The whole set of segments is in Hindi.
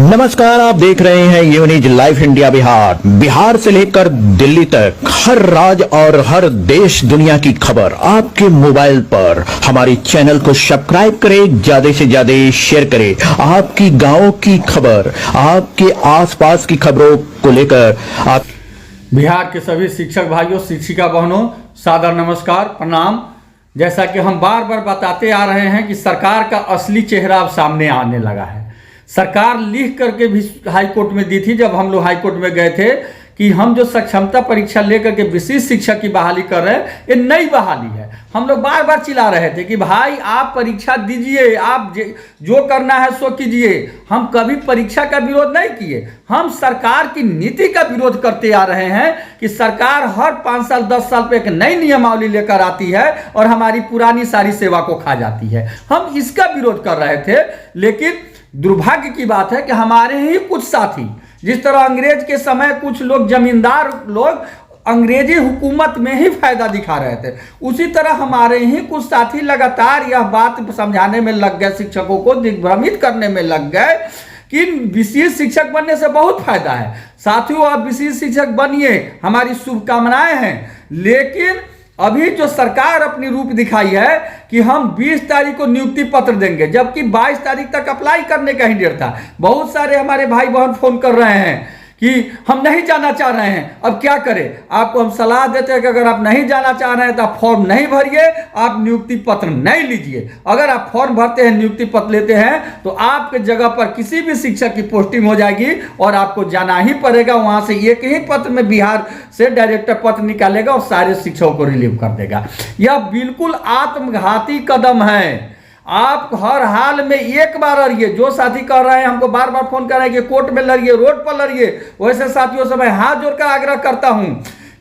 नमस्कार, आप देख रहे हैं यूनिज लाइफ इंडिया बिहार। बिहार से लेकर दिल्ली तक हर राज्य और हर देश दुनिया की खबर आपके मोबाइल पर। हमारे चैनल को सब्सक्राइब करें, ज्यादा से ज्यादा शेयर करें। आपकी गांव की खबर, आपके आसपास की खबरों को लेकर आप बिहार के सभी शिक्षक भाइयों, शिक्षिका बहनों, सादर नमस्कार, प्रणाम। जैसा कि हम बार बार बताते आ रहे हैं कि सरकार का असली चेहरा अब सामने आने लगा है। सरकार लिख करके भी हाई कोर्ट में दी थी, जब हम लोग हाई कोर्ट में गए थे, कि हम जो सक्षमता परीक्षा लेकर के विशिष्ट शिक्षक की बहाली कर रहे हैं, ये नई बहाली है। हम लोग बार बार चिल्ला रहे थे कि भाई आप परीक्षा दीजिए, आप जो करना है सो कीजिए। हम कभी परीक्षा का विरोध नहीं किए, हम सरकार की नीति का विरोध करते आ रहे हैं कि सरकार हर 5 साल 10 साल पे एक नई नियमावली लेकर आती है और हमारी पुरानी सारी सेवा को खा जाती है। हम इसका विरोध कर रहे थे, लेकिन दुर्भाग्य की बात है कि हमारे ही कुछ साथी, जिस तरह अंग्रेज के समय कुछ लोग, जमींदार लोग अंग्रेजी हुकूमत में ही फायदा दिखा रहे थे, उसी तरह हमारे ही कुछ साथी लगातार यह बात समझाने में लग गए, शिक्षकों को दिग्भ्रमित करने में लग गए कि विशेष शिक्षक बनने से बहुत फायदा है। साथियों, आप विशेष शिक्षक बनिए, हमारी शुभकामनाएं हैं। लेकिन अभी जो सरकार अपनी रूप दिखाई है कि हम 20 तारीख को नियुक्ति पत्र देंगे, जबकि 22 तारीख तक अप्लाई करने का ही डेट था। बहुत सारे हमारे भाई बहन फोन कर रहे हैं कि हम नहीं जाना चाह रहे हैं, अब क्या करें। आपको हम सलाह देते हैं कि अगर आप नहीं जाना चाह रहे हैं तो आप फॉर्म नहीं भरिए, आप नियुक्ति पत्र नहीं लीजिए। अगर आप फॉर्म भरते हैं, नियुक्ति पत्र लेते हैं, तो आपके जगह पर किसी भी शिक्षक की पोस्टिंग हो जाएगी और आपको जाना ही पड़ेगा। वहां से एक ही पत्र में बिहार से डायरेक्टर पत्र निकालेगा और सारे शिक्षकों को रिलीव कर देगा। यह बिल्कुल आत्मघाती कदम है। आप हर हाल में एक बार लड़िए। जो साथी कह रहे हैं, हमको बार बार फोन कर रहे हैं कि कोर्ट में लड़िए, रोड पर लड़िए, वैसे साथियों से मैं हाथ जोड़कर आग्रह करता हूं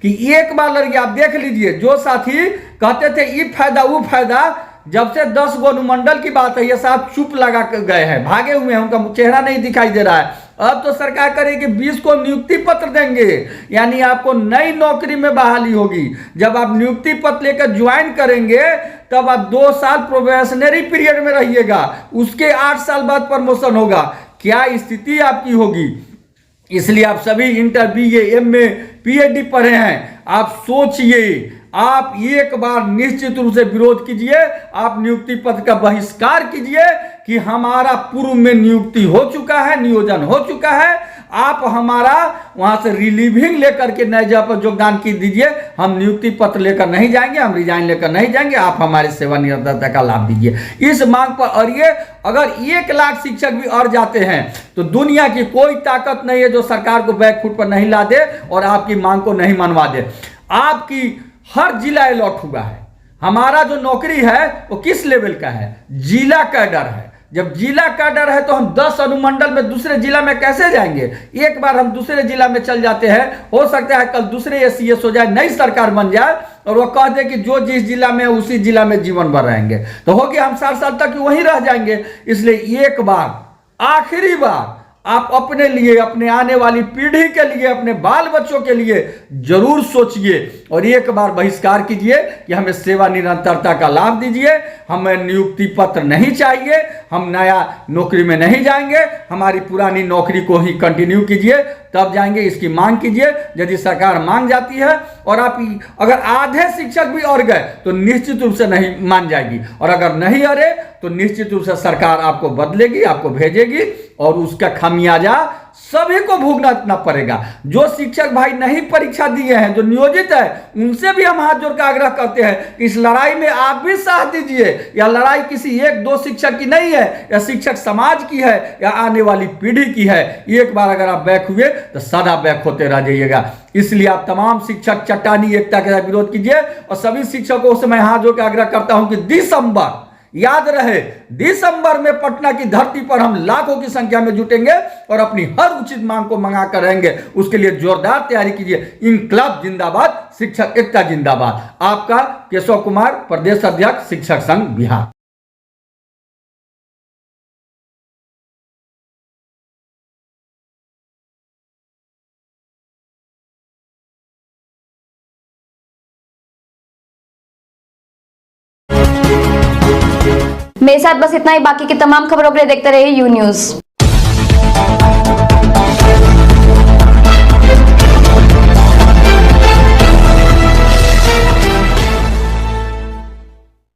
कि एक बार लड़िए। आप देख लीजिए, जो साथी कहते थे ये फायदा वो फायदा, जब से 10 गो अनुमंडल की बात है, ये साहब चुप लगा कर गए हैं, भागे हुए हैं, उनका चेहरा नहीं दिखाई दे रहा है। अब तो सरकार करेगी 20 को नियुक्ति पत्र देंगे, यानी आपको नई नौकरी में बहाली होगी। जब आप नियुक्ति पत्र लेकर ज्वाइन करेंगे, तब आप 2 साल प्रोबेशनरी पीरियड में रहिएगा, उसके 8 साल बाद प्रमोशन होगा। क्या स्थिति आपकी होगी। इसलिए आप सभी इंटर, BA, MA, PhD पढ़े हैं, आप सोचिए, आप एक बार निश्चित रूप से विरोध कीजिए, आप नियुक्ति पत्र का बहिष्कार कीजिए कि हमारा पूर्व में नियुक्ति हो चुका है, नियोजन हो चुका है, आप हमारा वहां से रिलीविंग लेकर के नए जगह पर योगदान की दीजिए। हम नियुक्ति पत्र लेकर नहीं जाएंगे, हम रिजाइन लेकर नहीं जाएंगे, आप हमारे सेवानिवृत्ता का लाभ दीजिए। इस मांग पर अड़िए। अगर 1 लाख शिक्षक भी अड़ जाते हैं तो दुनिया की कोई ताकत नहीं है जो सरकार को बैकफुट पर नहीं ला दे और आपकी मांग को नहीं मनवा दे। आपकी हर जिला अलॉट हुआ है। हमारा जो नौकरी है वो किस लेवल का है, जिला कैडर है। जब जिला कैडर है तो हम 10 अनुमंडल में दूसरे जिला में कैसे जाएंगे। एक बार हम दूसरे जिला में चल जाते हैं, हो सकता है कल दूसरे SCS हो जाए, नई सरकार बन जाए और वो कह दे कि जो जिस जिला में उसी जिला में जीवन भर रहेंगे, तो हो गया, हम 60 साल तक वहीं रह जाएंगे। इसलिए एक बार, आखिरी बार, आप अपने लिए, अपने आने वाली पीढ़ी के लिए, अपने बाल बच्चों के लिए जरूर सोचिए और एक बार बहिष्कार कीजिए कि हमें सेवा निरंतरता का लाभ दीजिए। हमें नियुक्ति पत्र नहीं चाहिए, हम नया नौकरी में नहीं जाएंगे, हमारी पुरानी नौकरी को ही कंटिन्यू कीजिए, तब जाएंगे। इसकी मांग कीजिए। यदि सरकार मांग जाती है और आप अगर आधे शिक्षक भी अड़ गए तो निश्चित रूप से नहीं मान जाएगी, और अगर नहीं अड़े तो निश्चित रूप से सरकार आपको बदलेगी, आपको भेजेगी और उसका खामियाजा सभी को भुगतना पड़ेगा। जो शिक्षक भाई नहीं परीक्षा दिए हैं, जो नियोजित है, उनसे भी हम हाथ जोड़कर आग्रह करते हैं, इस लड़ाई में आप भी साथ दीजिए। यह लड़ाई किसी 1-2 शिक्षक की नहीं है, यह शिक्षक समाज की है, या आने वाली पीढ़ी की है। एक बार अगर आप बैक हुए तो सदा बैक होते रह जाइएगा। इसलिए आप तमाम शिक्षक चट्टानी एकता के साथ विरोध कीजिए। और सभी शिक्षकों से मैं हाथ जोड़कर आग्रह करता हूं कि दिसंबर, याद रहे, दिसंबर में पटना की धरती पर हम लाखों की संख्या में जुटेंगे और अपनी हर उचित मांग को मंगा कर रहेंगे। उसके लिए जोरदार तैयारी कीजिए। इंकलाब जिंदाबाद, शिक्षक एकता जिंदाबाद। आपका केशव कुमार, प्रदेश अध्यक्ष, शिक्षक संघ बिहार। मेरे साथ बस इतना ही। बाकी की तमाम खबरों के लिए देखते रहिए यू न्यूज़।